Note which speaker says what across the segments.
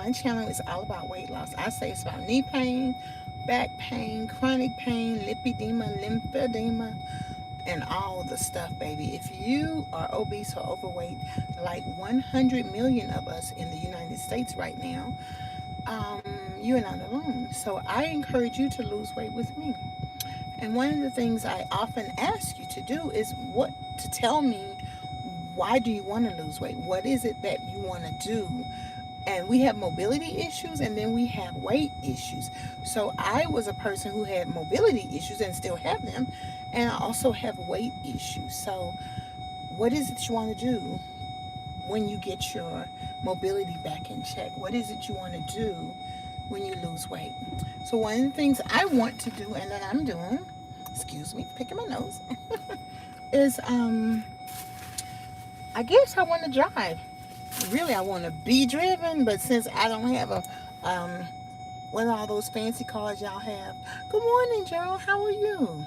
Speaker 1: my channel is all about weight loss. I say it's about knee pain, back pain, chronic pain, lipedema, lymphedema, and all the stuff, baby. If you are obese or overweight, like 100 million of us in the United States right now, you're not alone. So I encourage you to lose weight with me. And one of the things I often ask you to do is to tell me, why do you want to lose weight? What is it that you want to do? And we have mobility issues, and then we have weight issues. So I was a person who had mobility issues and still have them, and I also have weight issues. So what is it you want to do when you get your mobility back in check? What is it you want to do when you lose weight? So one of the things I want to do, and that I'm doing, excuse me, picking my nose, is I guess I want to drive. Really, I want to be driven, but since I don't have a one of all those fancy cars y'all have. Good morning, Gerald. How are you?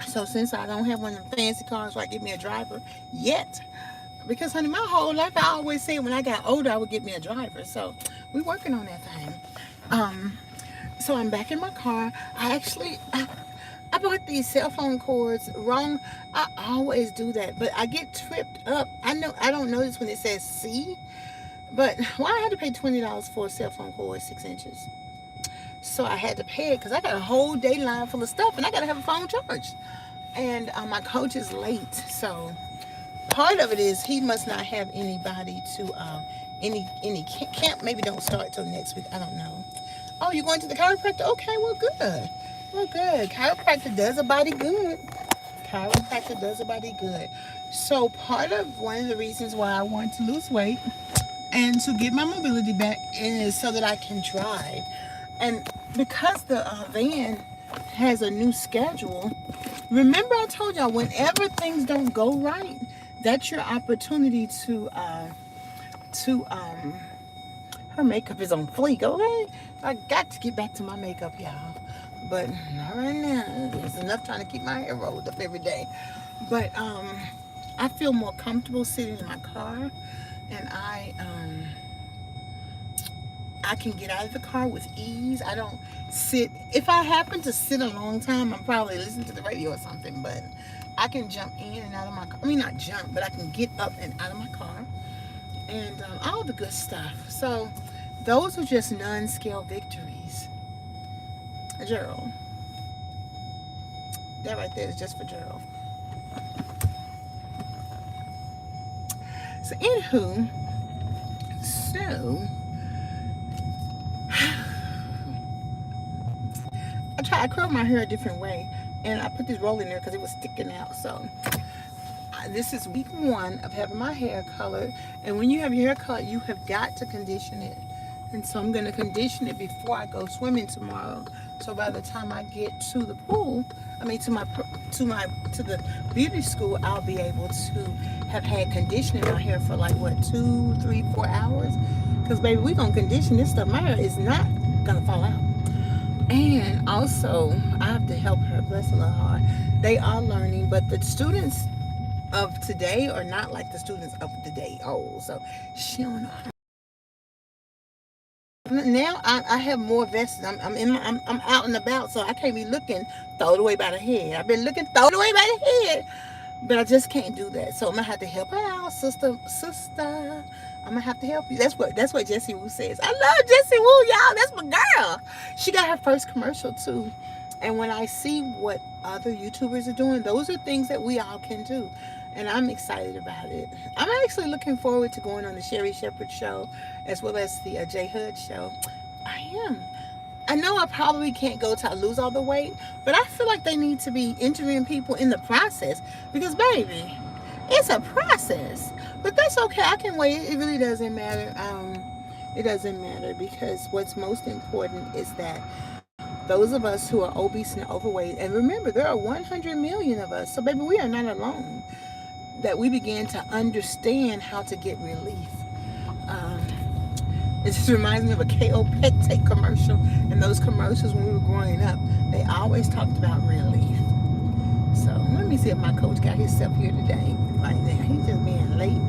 Speaker 1: So since I don't have one of them fancy cars where I get me a driver yet, because honey, my whole life I always say when I got older I would get me a driver. So we're working on that thing. So I'm back in my car. I bought these cell phone cords wrong. I always do that, but I get tripped up. I don't notice when it says C, but why I had to pay $20 for a cell phone cord 6 inches? So I had to pay it because I got a whole day line full of stuff, and I got to have a phone charged. And my coach is late, so part of it is he must not have anybody to any camp. Maybe don't start till next week. I don't know. Oh, you're going to the chiropractor? Okay, well, good. Well, good. Chiropractor does a body good. Chiropractor does a body good. So part of one of the reasons why I want to lose weight and to get my mobility back is so that I can drive. And because the van has a new schedule, remember I told y'all whenever things don't go right, that's your opportunity to her makeup is on fleek, okay? I got to get back to my makeup, y'all. But not right now. It's enough trying to keep my hair rolled up every day. But I feel more comfortable sitting in my car, and I can get out of the car with ease. I don't sit. If I happen to sit a long time, I'm probably listening to the radio or something. But I can jump in and out of my car. I mean, not jump, but I can get up and out of my car, and all the good stuff. So those are just non-scale victories. Gerald. That right there is just for Gerald. So anywho, I curled my hair a different way, and I put this roll in there because it was sticking out. So this is week 1 of having my hair colored, and when you have your hair colored, you have got to condition it. And so I'm going to condition it before I go swimming tomorrow. So by the time I get to the pool, I mean to the beauty school, I'll be able to have had conditioning my hair for like what, 2, 3, 4 hours. Because baby, we're gonna condition this stuff. My hair is not gonna fall out. And also, I have to help her. Bless her little heart. They are learning, but the students of today are not like the students of the day old. So she don't know how. Now I have more vested. I'm out and about, so I can't be looking throw it away by the head. I've been looking throw it away by the head, but I just can't do that. So I'm gonna have to help her out, sister. I'm gonna have to help you. That's what Jessie Woo says. I love Jessie Woo, y'all. That's my girl. She got her first commercial too. And when I see what other YouTubers are doing, those are things that we all can do. And I'm excited about it. I'm actually looking forward to going on the Sherry Shepherd show as well as the J Hood show. I am. I know I probably can't go till I lose all the weight, but I feel like they need to be interviewing people in the process because, baby, it's a process. But that's okay. I can wait. It really doesn't matter. It doesn't matter because what's most important is that those of us who are obese and overweight, and remember, there are 100 million of us, so baby, we are not alone, that we began to understand how to get relief. It just reminds me of a KO Pectate commercial, and those commercials when we were growing up, they always talked about relief. So let me see if my coach got himself here today. Right now, he's just being late.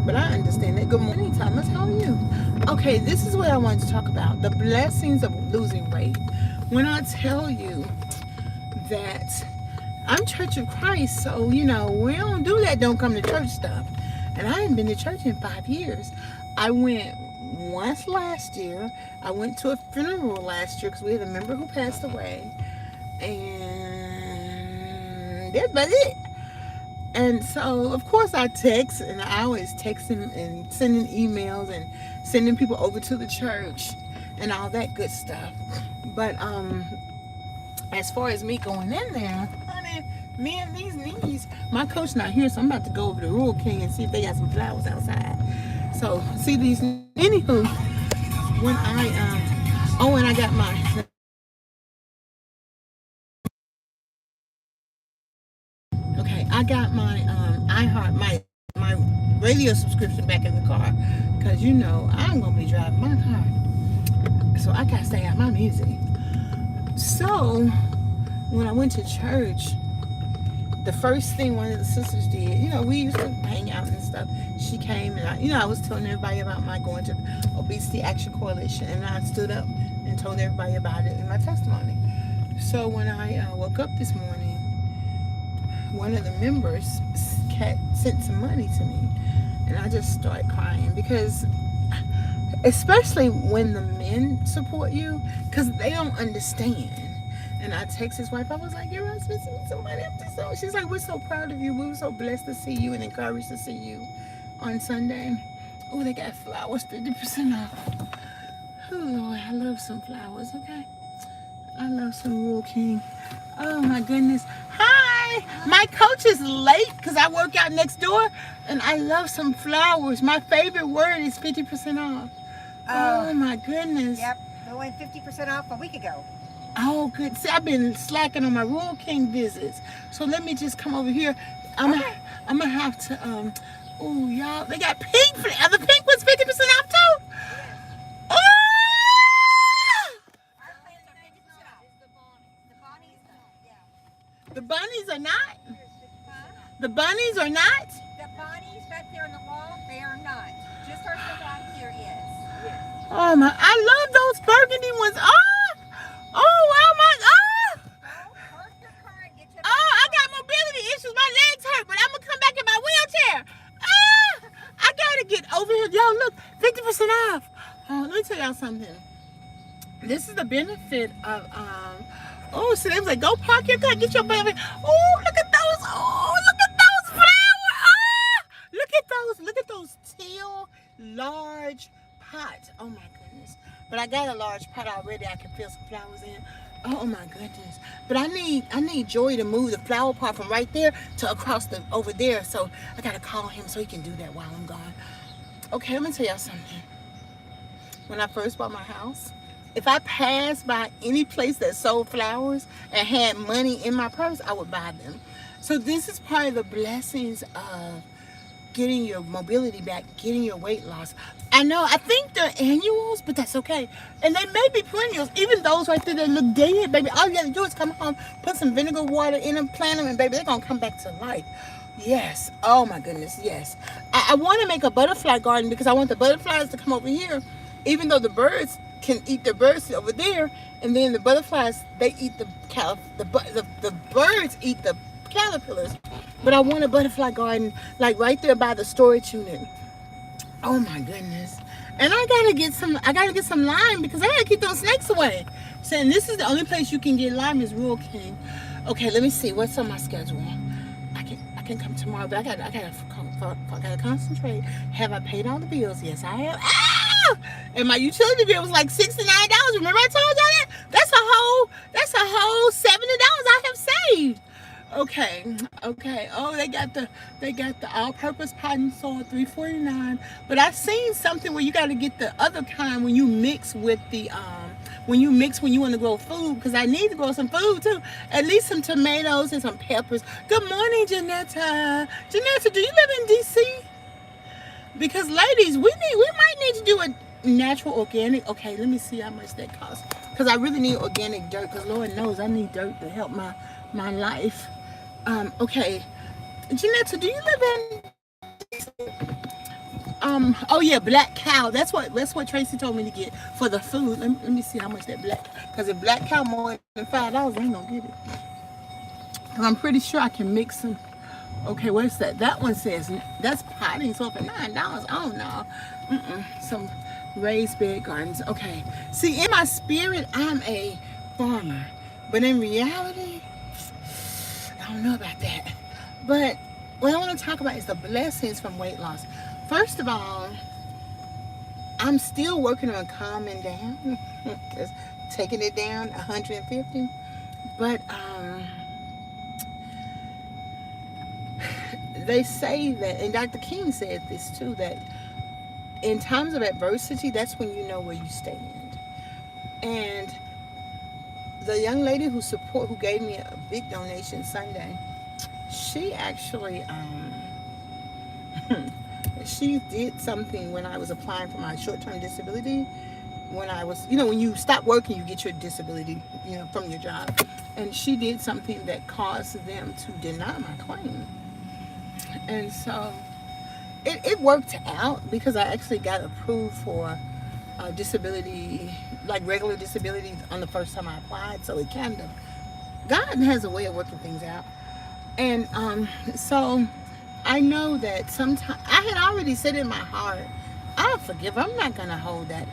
Speaker 1: But I understand that. Good morning, Thomas. How are you? Okay, this is what I wanted to talk about. The blessings of losing weight. When I tell you that I'm Church of Christ, so, we don't do that don't come to church stuff. And I haven't been to church in 5 years. I went once last year. I went to a funeral last year because we had a member who passed away. And that's about it. And so, of course, I text, and I always texting and sending emails and sending people over to the church and all that good stuff. But as far as me going in there, honey, me and these knees, my coach not here, so I'm about to go over to Rural King and see if they got some flowers outside. So, see these, anywho, when and I got my, okay, I got my iHeart, my radio subscription back in the car, because I'm gonna be driving my car, so I gotta stay out my music. So when I went to church, the first thing one of the sisters did, we used to hang out and stuff. She came and I was telling everybody about my going to Obesity Coalition, and I stood up and told everybody about it in my testimony. So when I woke up this morning, one of the members sent some money to me, and I just started crying, because especially when the men support you, because they don't understand. And I text his wife, I was like, your husband sent me some money. She's like, we're so proud of you. We were so blessed to see you and encouraged to see you on Sunday. Oh, they got flowers 50% off. Oh, Lord, I love some flowers, okay? I love some Rural King. Oh, my goodness. Hi! My coach is late because I work out next door, and I love some flowers. My favorite word is 50% off. Oh, my goodness.
Speaker 2: Yep, we went 50% off a week ago.
Speaker 1: Oh, good. See, I've been slacking on my Rural King visits. So let me just come over here. I'm gonna have to, oh, y'all, they got pink. The pink was 50% off too? Oh! The bunnies are not? The bunnies are not?
Speaker 2: The bunnies back there on the wall, they are not. Just our stuff out here is. Yes.
Speaker 1: Oh, my, I love those burgundy ones. Oh! Oh my God! Oh, I got mobility issues. My legs hurt, but I'm gonna come back in my wheelchair. I gotta get over here. Yo, look, 50% off. Oh, let me tell y'all something. This is the benefit of so they was like, go park your car, get your baby. Oh, look at those. Oh, look at those flowers. Look at those teal large pots. Oh my goodness. But I got a large pot already. I can fill some flowers in. Oh my goodness. But I need Joy to move the flower pot from right there to across over there. So I gotta call him so he can do that while I'm gone. Okay, let me tell y'all something. When I first bought my house, if I passed by any place that sold flowers and had money in my purse, I would buy them. So this is part of the blessings of getting your mobility back, getting your weight loss. I know, I think they're annuals, but that's okay. And they may be perennials. Even those right there that look dead, baby, all you gotta do is come home, put some vinegar water in them, plant them, and baby, they're gonna come back to life. Yes. Oh my goodness, yes. I want to make a butterfly garden because I want the butterflies to come over here, even though the birds can eat the birds over there, and then the butterflies, they eat the birds eat the caterpillars. But I want a butterfly garden like right there by the storage unit. Oh my goodness. And I gotta get some lime because I gotta keep those snakes away. So, and this is the only place you can get lime is Rural King. Okay, let me see what's on my schedule. I can come tomorrow, but I gotta concentrate. Have I paid all the bills? Yes, I have. Ah! And my utility bill was like $69. Remember I told y'all that? That's a whole $70 I have saved. Okay. Oh, they got the all-purpose pot and soil, $3.49. But I've seen something where you got to get the other kind when you mix with the when you want to grow food, because I need to grow some food too. At least some tomatoes and some peppers. Good morning, Janetta. Janetta, do you live in DC? Because ladies, we might need to do a natural organic. Okay, let me see how much that costs. Because I really need organic dirt. Because Lord knows I need dirt to help my life. Okay, Janetta, do you live in? Oh yeah, black cow. That's what Tracy told me to get for the food. Let me see how much that black. Because if black cow more than $5, I ain't gonna get it. Cause I'm pretty sure I can mix them. Okay, where's that? That one says that's potting, so for $9, oh no, some raised bed gardens. Okay, see, in my spirit, I'm a farmer, but in reality, I don't know about that. But what I want to talk about is the blessings from weight loss. First of all, I'm still working on calming down, just taking it down 150, but they say that, and Dr. King said this too, that in times of adversity, that's when you know where you stand. And the young lady who gave me a big donation Sunday, she actually she did something when I was applying for my short-term disability. When I was, when you stop working, you get your disability, from your job. And she did something that caused them to deny my claim. And so it worked out because I actually got approved for disability, like regular disability, on the first time I applied. So God has a way of working things out. And so I know that sometimes I had already said in my heart, I'll forgive. I'm not going to hold that.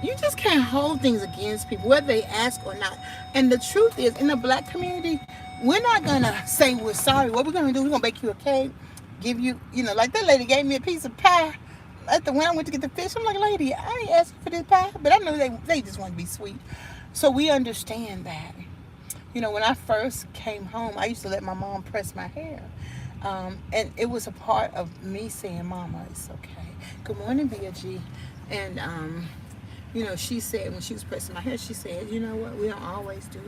Speaker 1: You just can't hold things against people, whether they ask or not. And the truth is, in the black community, we're not going to say we're sorry. What we're going to do, we're going to bake you a cake, give you, like that lady gave me a piece of pie when I went to get the fish. I'm like, lady, I ain't asking for this pie. But I know they just want to be sweet. So we understand that. When I first came home, I used to let my mom press my hair. And it was a part of me saying, Mama, it's okay. Good morning, B.G. And, she said, when she was pressing my hair, she said, you know what, we don't always do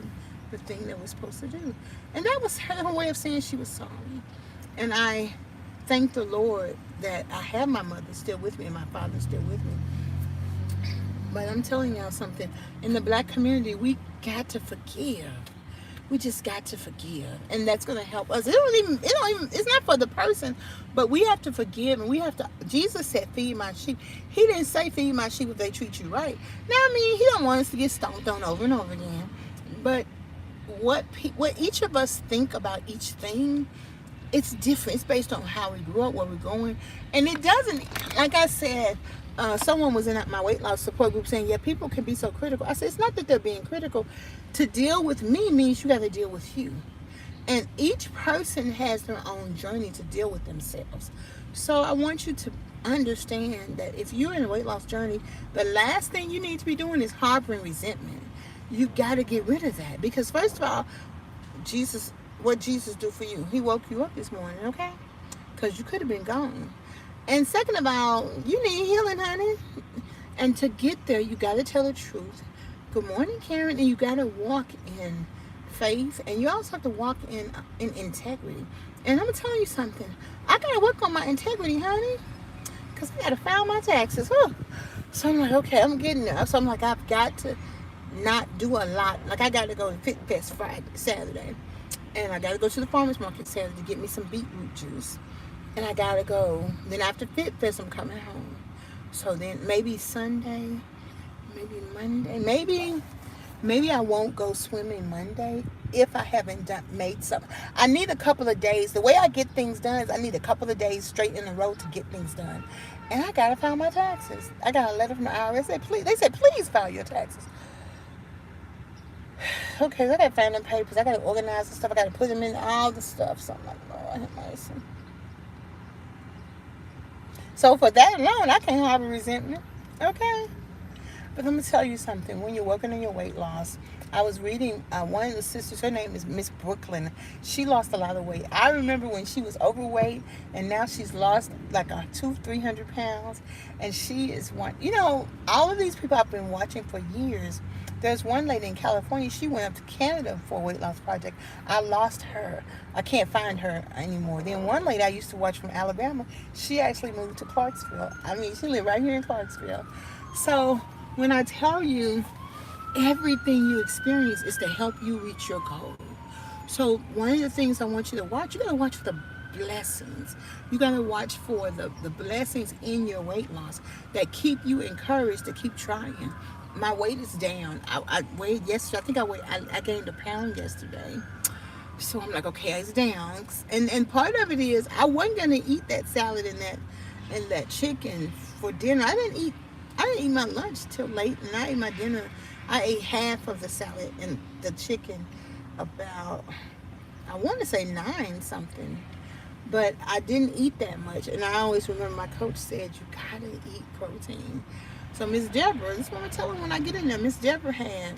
Speaker 1: the thing that we're supposed to do. And that was her way of saying she was sorry. And I thank the Lord that I have my mother still with me and my father still with me. But I'm telling y'all something. In the black community, we got to forgive. We just got to forgive, and that's going to help us. It's not for the person, but we have to forgive, and we have to. Jesus said, "Feed my sheep." He didn't say, "Feed my sheep if they treat you right." Now, He don't want us to get stomped on over and over again. But what each of us think about each thing, it's different. It's based on how we grew up, where we're going, and it doesn't. Like I said. Someone was in my weight loss support group saying, yeah, people can be so critical. I said, it's not that they're being critical. To deal with me means you got to deal with you. And each person has their own journey to deal with themselves. So I want you to understand that if you're in a weight loss journey, the last thing you need to be doing is harboring resentment. You got to get rid of that. Because first of all, what Jesus do for you? He woke you up this morning, okay? Because you could have been gone. And second of all, you need healing, honey. And to get there, you got to tell the truth. Good morning, Karen. And you got to walk in faith. And you also have to walk in integrity. And I'm going to tell you something. I got to work on my integrity, honey. Because I got to file my taxes. Whew. So I'm like, okay, I'm getting there. So I'm like, I've got to not do a lot. Like, I got to go to Fit Fest Saturday. And I got to go to the farmer's market Saturday to get me some beetroot juice. And I gotta go. Then after Fit Fest, I'm coming home. So then maybe Sunday, maybe Monday, maybe I won't go swimming Monday if I haven't made something. I need a couple of days. The way I get things done is I need a couple of days straight in a row to get things done. And I gotta file my taxes. I got a letter from the IRS. They said, please file your taxes. Okay, so I gotta find them papers. I gotta organize the stuff. I gotta put them in all the stuff. So I'm like, Lord have mercy. So for that alone, I can't harbor resentment, okay? But let me tell you something. When you're working on your weight loss, I was reading one of the sisters, her name is Miss Brooklyn. She lost a lot of weight. I remember when she was overweight, and now she's lost like 200-300 pounds. And she is one, all of these people I've been watching for years. There's one lady in California, she went up to Canada for a weight loss project. I lost her. I can't find her anymore. Then one lady I used to watch from Alabama, she actually moved to Clarksville. She lived right here in Clarksville. So when I tell you everything you experience is to help you reach your goal. So one of the things I want you to watch, you got to watch the blessings. You got to watch for the blessings in your weight loss that keep you encouraged to keep trying. My weight is down. I weighed yesterday. I think I gained a pound yesterday. So I'm like, okay, it's down. And part of it is I wasn't gonna eat that salad and that chicken for dinner. I didn't eat my lunch till late, and I ate my dinner. I ate half of the salad and the chicken about, I want to say 9 something, but I didn't eat that much. And I always remember my coach said, you gotta eat protein. So Miss Deborah, this is what I'm telling when I get in there. Miss Deborah had,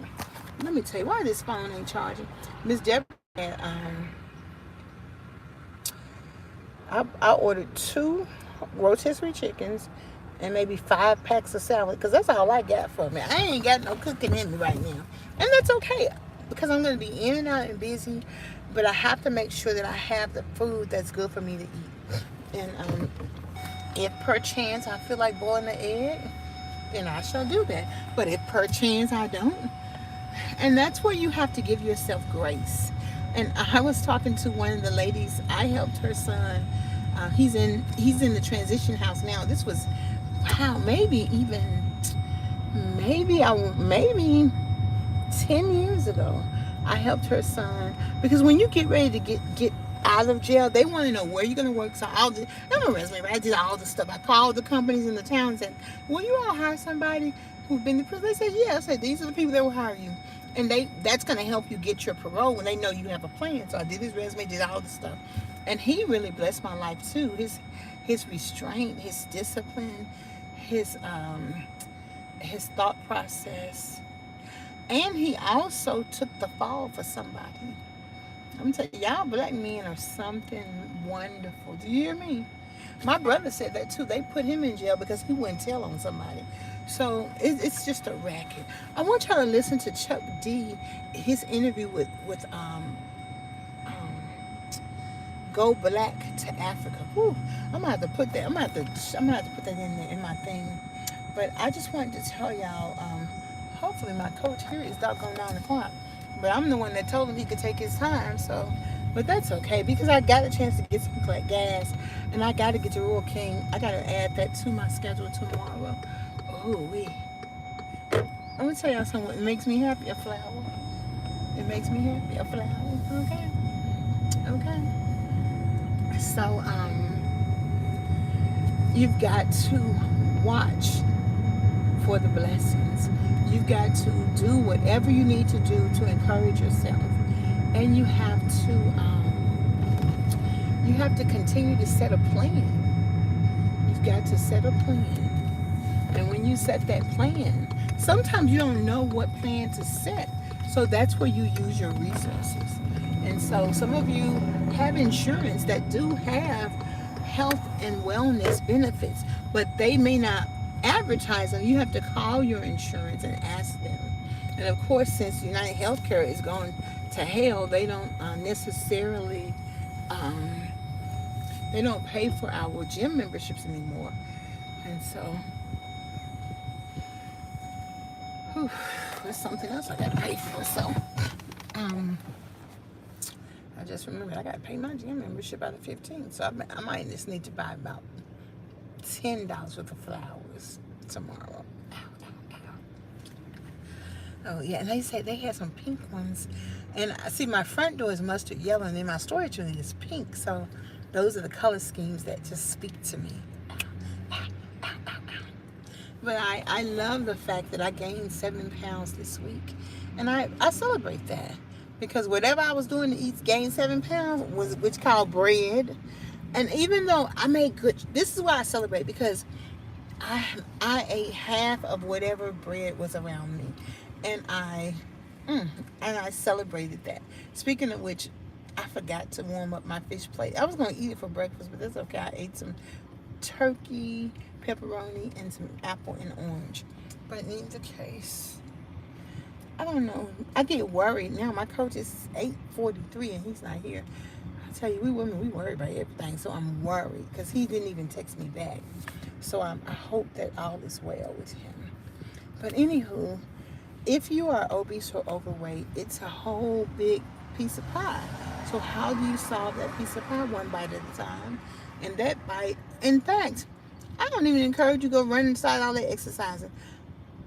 Speaker 1: let me tell you, why this phone ain't charging. Miss Deborah had, I ordered 2 rotisserie chickens and maybe 5 packs of salad, because that's all I got for me. I ain't got no cooking in me right now. And that's okay, because I'm going to be in and out and busy, but I have to make sure that I have the food that's good for me to eat. And if perchance I feel like boiling an egg, then I shall do that. But if perchance I don't, and that's where you have to give yourself grace. And I was talking to one of the ladies. I helped her son. He's in the transition house now. This was, wow, maybe 10 years ago. I helped her son, because when you get ready to get out of jail, they want to know where you're going to work. So I'm a resume, right? I did all the stuff. I called the companies in the town and said, will you all hire somebody who's been to prison? They said, yeah. I said, these are the people that will hire you. And that's going to help you get your parole when they know you have a plan. So I did his resume, did all the stuff. And he really blessed my life too. His restraint, his discipline, his thought process. And he also took the fall for somebody. I'm telling you, y'all black men are something wonderful. Do you hear me? My brother said that too. They put him in jail because he wouldn't tell on somebody. So it's just a racket. I want y'all to listen to Chuck D, his interview with Go Black to Africa. Whew, I'm gonna have to put that. I'm gonna have to put that in my thing. But I just wanted to tell y'all. Hopefully my coach here is doggone 9 o'clock. But I'm the one that told him he could take his time. So, but that's okay, because I got a chance to get some gas, and I got to get to Royal King. I got to add that to my schedule tomorrow. Oh, I'm gonna tell y'all something. It makes me happy. A flower. It makes me happy. A flower. Okay. So, you've got to watch for the blessings. You've got to do whatever you need to do to encourage yourself, and you have to continue to set a plan. You've got to set a plan, and when you set that plan, sometimes you don't know what plan to set, so that's where you use your resources. And so some of you have insurance that do have health and wellness benefits, but they may not advertise them. You have to call your insurance and ask them. And of course, since United Healthcare is going to hell, they don't necessarily they don't pay for our gym memberships anymore. And so there's something else I got to pay for. So I just remembered I got to pay my gym membership out of 15. So I might just need to buy about $10 worth of flowers tomorrow. Oh yeah, and they said they had some pink ones, and I see my front door is mustard yellow, and then my storage unit is pink. So those are the color schemes that just speak to me. But I love the fact that I gained 7 pounds this week, and I celebrate that, because whatever I was doing to gain 7 pounds was which called bread. And even though I made good, this is why I celebrate, because I ate half of whatever bread was around me, and I celebrated that. Speaking of which, I forgot to warm up my fish plate. I was going to eat it for breakfast, but that's okay. I ate some turkey, pepperoni, and some apple and orange. But in either case, I don't know. I get worried now. My coach is 8:43 and he's not here. I tell you, we women, we worry about everything. So I'm worried because he didn't even text me back. So I hope that all is well with him. But anywho, if you are obese or overweight, it's a whole big piece of pie. So how do you solve that piece of pie? One bite at a time. And that bite, in fact, I don't even encourage you to go run inside all that exercising.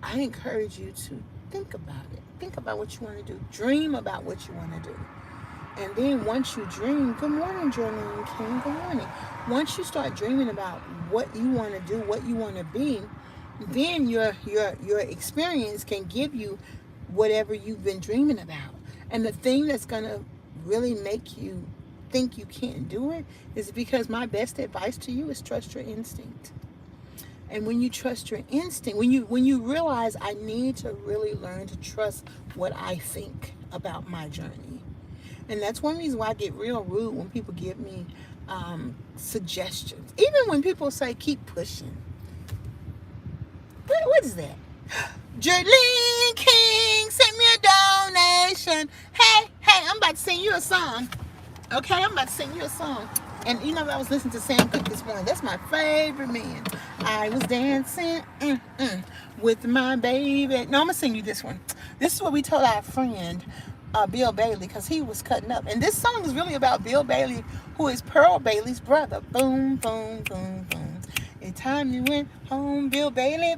Speaker 1: I encourage you to think about it. Think about what you want to do. Dream about what you want to do. And then once you dream, good morning, Jolene King, good morning. Once you start dreaming about what you want to do, what you want to be, then your experience can give you whatever you've been dreaming about. And the thing that's gonna really make you think you can't do it is because my best advice to you is trust your instinct. And when you trust your instinct, when you realize I need to really learn to trust what I think about my journey. And that's one reason why I get real rude when people give me suggestions. Even when people say keep pushing. What is that? Jerlene King sent me a donation. Hey, I'm about to sing you a song. Okay, I'm about to sing you a song. And you know, I was listening to Sam Cooke this morning. That's my favorite man. I was dancing with my baby. No, I'm going to sing you this one. This is what we told our friend, Bill Bailey, because he was cutting up. And this song is really about Bill Bailey, who is Pearl Bailey's brother. Boom, boom, boom, boom. It's time you went home, Bill Bailey.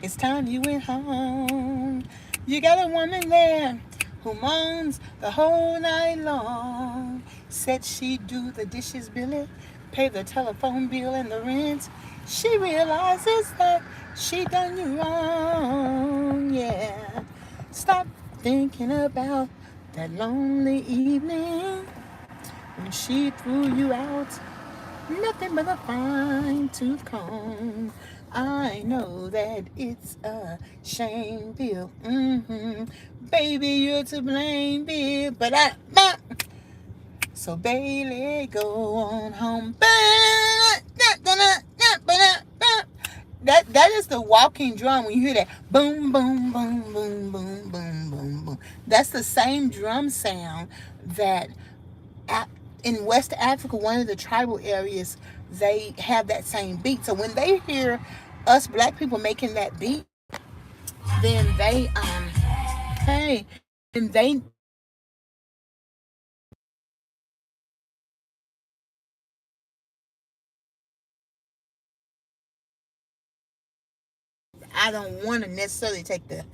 Speaker 1: It's time you went home. You got a woman there who moans the whole night long. Said she'd do the dishes, Billy, pay the telephone bill and the rent. She realizes that she done you wrong, yeah. Stop thinking about that lonely evening when she threw you out. Nothing but a fine-tooth comb. I know that it's a shame, Bill. Baby, you're to blame, Bill. So Bailey, go on home. That is the walking drum. When you hear that boom, boom, boom, boom, boom, boom, boom, boom. That's the same drum sound that in West Africa, one of the tribal areas, they have that same beat. So when they hear us black people making that beat, then they I don't want to necessarily take the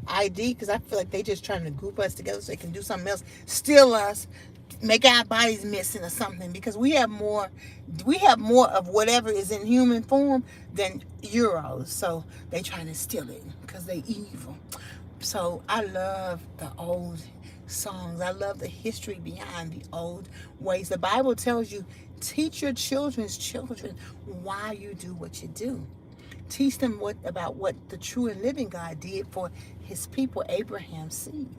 Speaker 1: ID because I feel like they just trying to group us together so they can do something else, steal us, make our bodies missing or something, because we have more of whatever is in human form than euros. So they trying to steal it because they evil. So I love the old songs. I love the history behind the old ways. The Bible tells you, teach your children's children why you do what you do. Teach them about what the true and living God did for his people, Abraham's seed.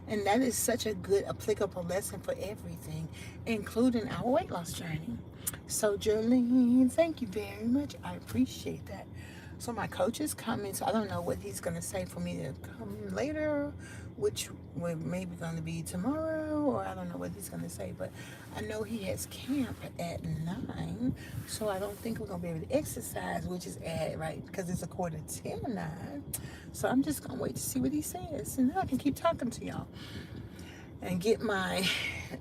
Speaker 1: And that is such a good applicable lesson for everything, including our weight loss journey. So Jolene, thank you very much. I appreciate that. So my coach is coming, so I don't know what he's going to say for me to come later, which we're maybe going to be tomorrow, or I don't know what he's going to say, but I know he has camp at 9, so I don't think we're going to be able to exercise, which is right, because it's 8:45 to 9. So I'm just going to wait to see what he says, and then I can keep talking to y'all and get my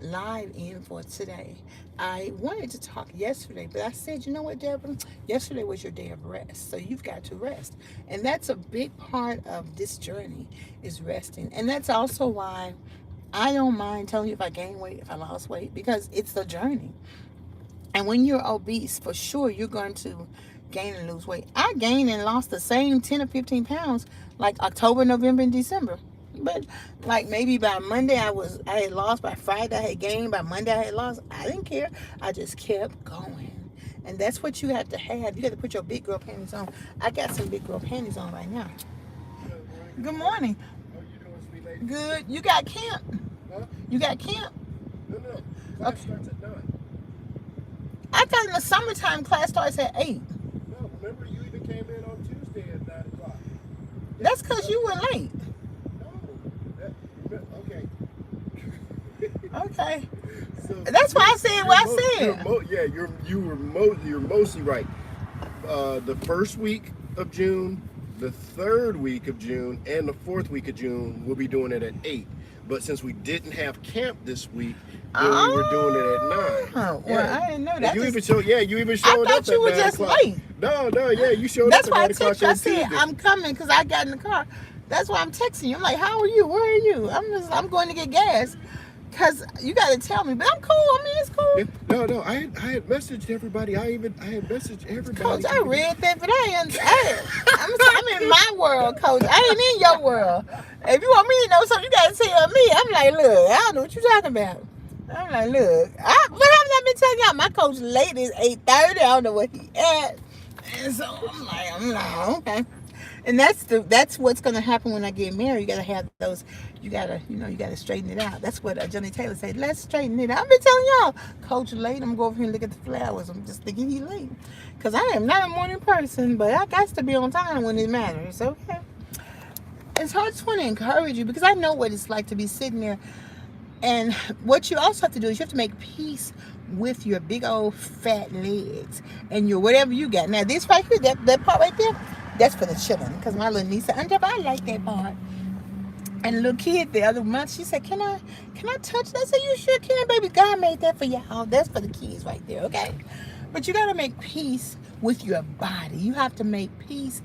Speaker 1: live in for today. I wanted to talk yesterday, but I said, you know what, Deborah? Yesterday was your day of rest, so you've got to rest. And that's a big part of this journey, is resting. And that's also why I don't mind telling you if I gain weight, if I lost weight, because it's the journey. And when you're obese, for sure, you're going to gain and lose weight. I gained and lost the same 10 or 15 pounds like October, November, and December. But like maybe by Monday I had lost, by Friday I had gained, by Monday I had lost. I didn't care. I just kept going. And that's what you have to have. You got to put your big girl panties on. I got some big girl panties on right now. Good morning.
Speaker 3: How you doing, sweet lady?
Speaker 1: Good. You got camp?
Speaker 3: Huh?
Speaker 1: You got camp?
Speaker 3: No. Class starts at 9.
Speaker 1: I thought in the summertime class starts at 8.
Speaker 3: No, remember you even came in on Tuesday at 9 o'clock.
Speaker 1: That's because you were late.
Speaker 3: Okay.
Speaker 1: Okay.
Speaker 3: So
Speaker 1: that's why I said what I said.
Speaker 3: You're mostly right. The first week of June, the 3rd week of June and the 4th week of June, we'll be doing it at 8. But since we didn't have camp this week, then we were doing it at 9.
Speaker 1: Oh, well, I didn't know that.
Speaker 3: You even showed
Speaker 1: I
Speaker 3: up
Speaker 1: thought you were
Speaker 3: at 9
Speaker 1: just
Speaker 3: o'clock.
Speaker 1: late.
Speaker 3: No, yeah, you showed
Speaker 1: That's
Speaker 3: up
Speaker 1: why I
Speaker 3: at 9 o'clock
Speaker 1: texted you. I
Speaker 3: on
Speaker 1: said,
Speaker 3: Tuesday.
Speaker 1: I'm coming because I got in the car. That's why I'm texting you. I'm like, how are you? Where are you? I'm going to get gas. Because you got to tell me. But I'm cool. I mean, it's cool.
Speaker 3: No, I had messaged everybody. I had messaged everybody.
Speaker 1: Coach, I read that, but I'm in my world, Coach. I ain't in your world. If you want me to know something, you got to tell me. I'm like, look, I don't know what you're talking about. I'm like, look, what haven't I been telling y'all? My coach late is 8:30. I don't know where he at. And so I'm like, okay. And that's what's gonna happen when I get married. You gotta have those. You gotta straighten it out. That's what Johnny Taylor said. Let's straighten it out. I've been telling y'all, Coach late. I'm gonna go over here and look at the flowers. I'm just thinking he late, cause I am not a morning person, but I got to be on time when it matters. Okay. And so I just want to encourage you because I know what it's like to be sitting there. And what you also have to do is you have to make peace with your big old fat legs and your whatever you got. Now this right here, that part right there, that's for the children. Because my little niece said, Auntie, I like that part. And the little kid the other month, she said, can I touch that? I said, you sure can, baby. God made that for y'all. That's for the kids right there, okay? But you got to make peace with your body. You have to make peace.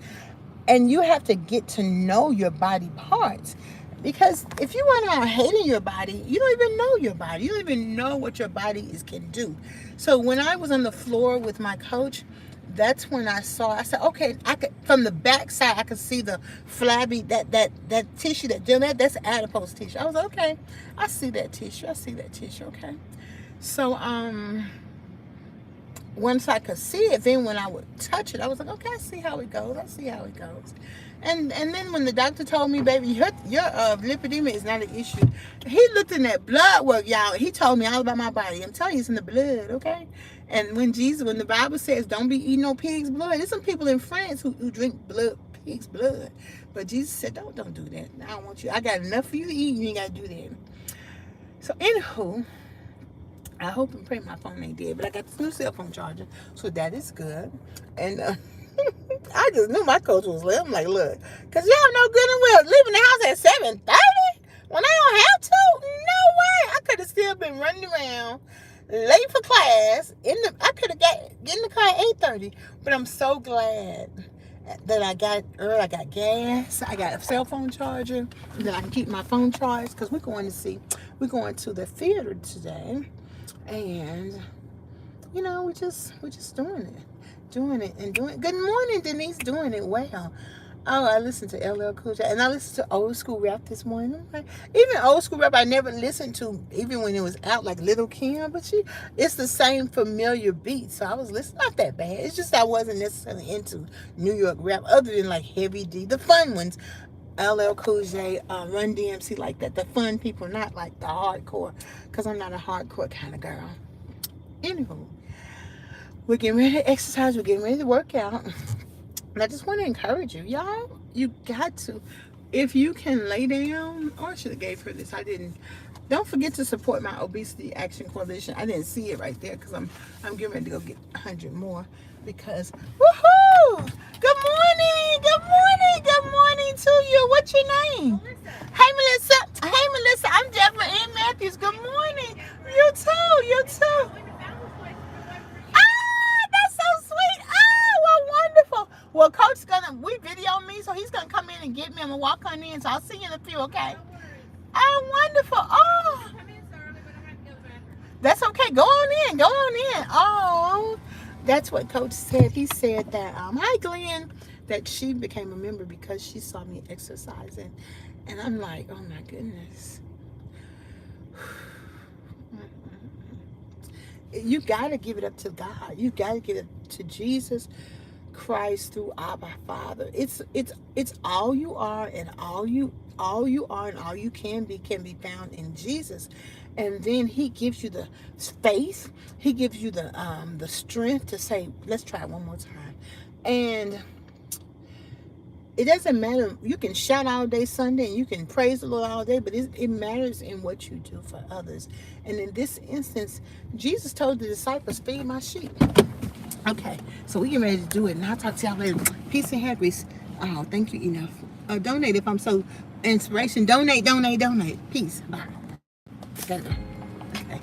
Speaker 1: And you have to get to know your body parts. Because if you run around hating your body, you don't even know your body. You don't even know what your body can do. So when I was on the floor with my coach, that's when I said, okay, I could, from the back side, I could see the flabby, that tissue, that's adipose tissue. I was like, okay, I see that tissue, okay. So, once I could see it, then when I would touch it, I was like, okay, I see how it goes. And then when the doctor told me, baby, your lipedema is not an issue. He looked in that blood work, y'all. He told me all about my body. I'm telling you, it's in the blood, okay? And when the Bible says, don't be eating no pig's blood, there's some people in France who drink pig's blood. But Jesus said, don't do that. I don't want you. I got enough for you to eat. You ain't got to do that. So, anywho, I hope and pray my phone ain't dead, but I got this new cell phone charger, so that is good. And I just knew my coach was late. I'm like, look, because y'all know good and well, leaving the house at 7:30 when I don't have to? No way. I could have still been running around, late for class. I could have get in the car at 8:30, but I'm so glad that I got gas, I got a cell phone charger, that I can keep my phone charged, because we're going to the theater today. And we're just doing it. Good morning, Denise. Doing it well. Oh, I listened to LL Cool J, and I listened to old school rap this morning. Even old school rap I never listened to, even when it was out, like Little Kim, but it's the same familiar beat. So I was listening, not that bad. It's just I wasn't necessarily into New York rap, other than like Heavy D, the fun ones. LL Cool J, Run DMC, like that. The fun people, not like the hardcore, because I'm not a hardcore kind of girl. Anywho, we're getting ready to exercise. We're getting ready to work out. And I just want to encourage you. Y'all, you got to. If you can lay down, or I should have gave her this. I didn't. Don't forget to support my Obesity Action Coalition. I didn't see it right there because I'm getting ready to go get 100 more. Because, woohoo! Good morning to you. What's your name?
Speaker 2: Melissa.
Speaker 1: Hey, Melissa. I'm DebraAnnMatthews. Good morning. You too. That's so sweet. Well, wonderful. Well, Coach's we video me, so he's gonna come in and get me. I'm gonna walk on in, so I'll see you in a few, okay? Oh, wonderful. Oh, that's okay. Go on in. Oh, that's what Coach said. He said that, hi, Glenn, that she became a member because she saw me exercising. And I'm like, oh my goodness. You got to give it up to God. You got to give it to Jesus Christ through Abba Father. It's all you are, and all you are and all you can be found in Jesus. And then he gives you the faith. He gives you the strength to say, let's try it one more time. And it doesn't matter. You can shout all day Sunday, and you can praise the Lord all day, but it matters in what you do for others. And in this instance, Jesus told the disciples, feed my sheep. Okay, so we get ready to do it, and I'll talk to y'all later. Peace and hair grease. Oh, thank you, enough. Donate if I'm so inspiration. Donate. Peace. Bye. Okay.